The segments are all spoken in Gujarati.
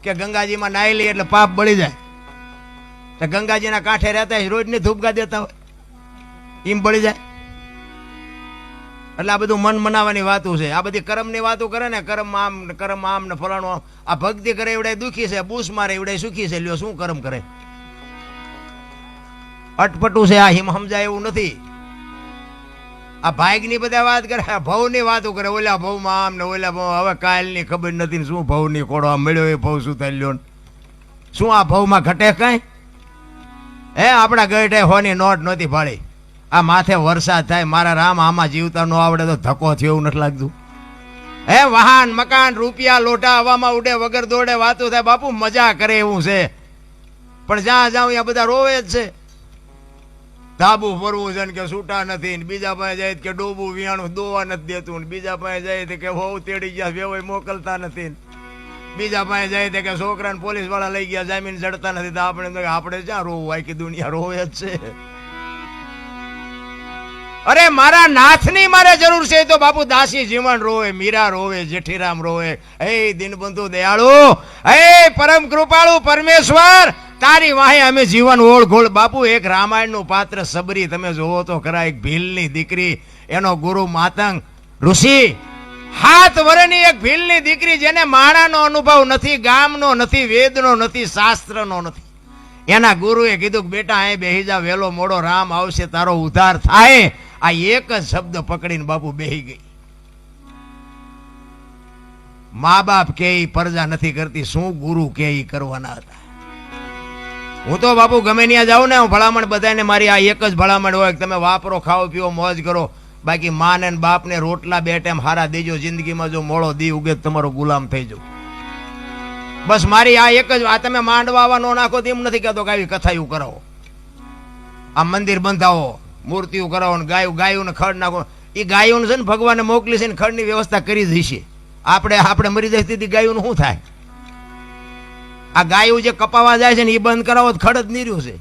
કે ગંગાજીમાં નાહી લઈએ એટલે પાપ બળી જાય, તો ગંગાજીના કાંઠે રહેતા રોજની ધૂપગા દેતા હોય એમ બળી જાય. એટલે આ બધું મન મનાવાની વાતું છે. આ બધી કર્મની વાતો કરે ને, કર્મ આમ ને ફલાણું આમ. આ ભક્તિ કરે એવડે દુખી છે, બૂસ મારે એવડે સુખી છે. લ્યો શું કર્મ કરે? અટપટું છે આ. હિમ સમજાય એવું નથી. આ ભાગની બધા વાત કરે, ભવની વાતો કરે. ઓલા ભવમાં આમ ને ઓલા ભવ. હવે કાલની ખબર નથી ને શું ભવની કોડો આ મળ્યો એ ભવ શું થઈ લ્યો. શું આ ભવમાં ઘટે કઈ? હે આપણા ગઢે હોની નોટ નહોતી ભાળી. આ માથે વરસાદ થાય, મારા રામ આમાં જીવતા ન આવડે તો ધક્કો થયો એવું નથી લાગતું? હે વાહન મકાન રૂપિયા લોટા હવામાં ઉડે વગર દોડે વાતો થાય. બાપુ મજા કરે એવું છે, પણ જ્યાં જાઉં ત્યાં બધા રોવે જ છે. ધાબુ ફરવું છે ને કે છૂટા નથી, બીજા પાસે જાય કે ડોબું વિયાણું દોવા નથી દેતું, બીજા પાસે જાય કે હોવ તેડી ગયા વેવાય મોકલતા નથી, બીજા પાસે જાય કે છોકરાને પોલીસ વાળા લઈ ગયા જામીન ચડતા નથી. તો આપણે જ્યાં રોવું, આખી દુનિયા રોવે જ છે. અરે મારા નાથની મારે જરૂર છે તો બાપુ દાસી જીવન રોવે, મીરા રોવે, જેઠીરામ રોવે. હે દીનબંધુ દયાળુ, હે પરમ કૃપાળુ પરમેશ્વર, તારી વાહે અમે જીવન ઓળઘોળ. બાપુ એક રામાયણનું પાત્ર સબરી તમે જોવો તો ખરા. એક ભીલની દીકરી, એનો ગુરુ માતંગ ઋષિ, 7 વર્ષની એક ભીલની દીકરી, જેને માણાનો અનુભવ નથી, ગામનો નથી, વેદનો નથી, શાસ્ત્રનો નથી. એના ગુરુએ કીધું કે બેટા અહીં બેહી જા, વેલો મોડો રામ આવશે, તારો ઉદ્ધાર થાય. આ એક જ શબ્દ પકડીને બાપુ બેહી ગઈ. મા બાપ કે પરજા નથી કરતી, શું ગુરુ કે કરવાના હતા? હું તો બાપુ ગમે ત્યાં જાઉં ને, હું ભલામણ બધાને મારી આ એક જ ભલામણ હોય કે તમે વાપરો, ખાઓ પીવો, મોજ કરો. બાકી મા ને બાપ ને રોટલા 2 ટાઈમ હારા દેજો. જિંદગીમાં જો મોડો દી ઉગે તમારો ગુલામ થઈ જાવ. બસ મારી આ એક જ. આ તમે માંડવા નો નાખો તેમ નથી કહેતો કે આવી કથાયું કરાવો, આ મંદિર બંધાવો, મૂર્તિઓ કરાવો ને ગાયું ને ખડ નાખો. એ ગાયું છે ને ભગવાને મોકલી છે ને ખડની વ્યવસ્થા કરી જ છે. આપણે મરી જાય તેથી ગાયું શું થાય? આ ગાયું જે કપાવા જાય છે ને એ બંધ કરાવો તો ખડ જ નીર્યું છે.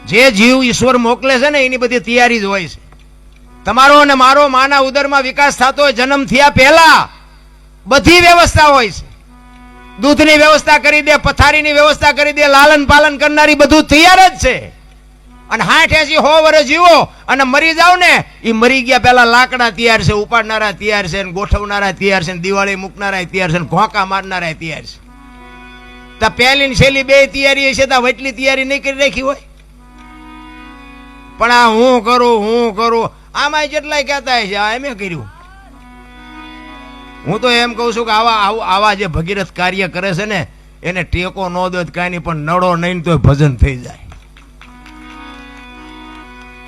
જે જીવ ઈશ્વર મોકલે છે ને એની બધી તૈયારી જ હોય છે. તમારો અને મારો માના ઉદરમાં વિકાસ થતો હોય જન્મ થયા પહેલા બધી વ્યવસ્થા હોય છે. દૂધની વ્યવસ્થા કરી દે, પથારીની વ્યવસ્થા કરી દે, લાલન પાલન કરનારી બધું તૈયાર જ છે. અને 60-80 વર્ષ જીવો અને મરી જાવ ને, એ મરી ગયા પહેલા લાકડા તૈયાર છે, ઉપાડનારા તૈયાર છે, ગોઠવનારા તૈયાર છે, દિવાળી મૂકનારા તૈયાર છે, ઘોંકા મારનારા તૈયાર છે. તો પહેલી ને છેલ્લી 2 તૈયારી હશે તો વટલી તૈયારી નહીં કરી રાખી હોય. પણ આ હું કરું આમાં જેટલાય કહેતા છે આ એમ કર્યું. હું તો એમ કહું છું કે આવા જે ભગીરથ કાર્ય કરે છે ને એને ટેકો ન દો કાંઈ નહીં, પણ નડો નહીં તો ભજન થઈ જાય.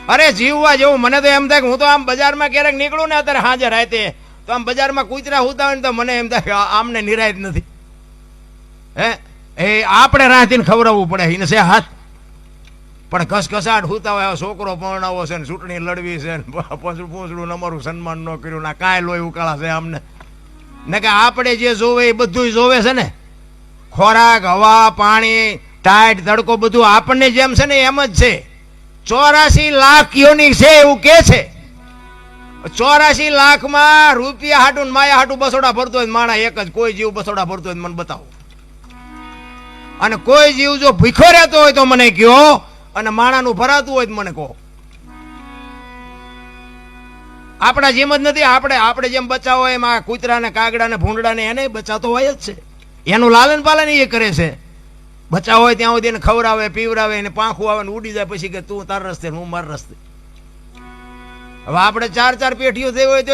અરે જીવવા જેવું. મને તો એમ થાય કે હું તો આમ બજારમાં ક્યારેક નીકળું ને અત્યારે હાજર રાતે, તો આમ બજારમાં કૂતરા હુતા હોય ને તો મને એમ થાય કે આમને નિરાયત નથી. હે એ આપણે રાતીને ખવડાવવું પડે એને છે હાથ. પણ ઘસઘસાટ હુતા હોય, છોકરો પરણાવો છે ને ચૂંટણી લડવી છે ને પૂંછડું અમારું સન્માન ન કર્યું ના કાંઈ લોહી ઉકાળા છે અમને ને. કે આપણે જે જોવે એ બધું જોવે છે ને, ખોરાક, હવા, પાણી, ટાઈટ, તડકો બધું આપણને જેમ છે ને એમ જ છે. 84 લાખ યોની છે એવું કે છે. 84 લાખમાં રૂપિયા હાટું માયા હાટું બસોડા ભરતો હોય માણા એક જ. કોઈ જીવ બસોડા ભરતો હોય મને બતાવો. અને કોઈ જીવ જો ભૂખો રહેતો હોય તો મને કહો, અને માણાનું ભરાતું હોય તો મને કહો. આપણા જેમ જ નથી. આપણે જેમ બચાવો એમ આ કૂતરા ને કાગડા ને ભૂંડડા ને એને બચાતો હોય જ છે. એનું લાલન પાલન એ કરે છે. બચાવ હોય ત્યાં સુધી એને ખવડાવે, પીવડાવે, એને પાંખું આવે ને ઉડી જાય પછી કે તું તાર રસ્તે હું મારા રસ્તે. હવે આપણે 4 પેઢીઓ થઈ હોય તો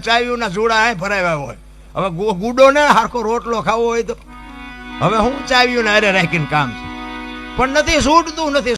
ચાવીઓના જોડા ભરાવ્યા હોય. હવે ગુડો ને હારખો રોટલો ખાવો હોય તો હવે હું ચાવીઓને હારે રાખીને કામ છે, પણ નથી છૂટતું નથી.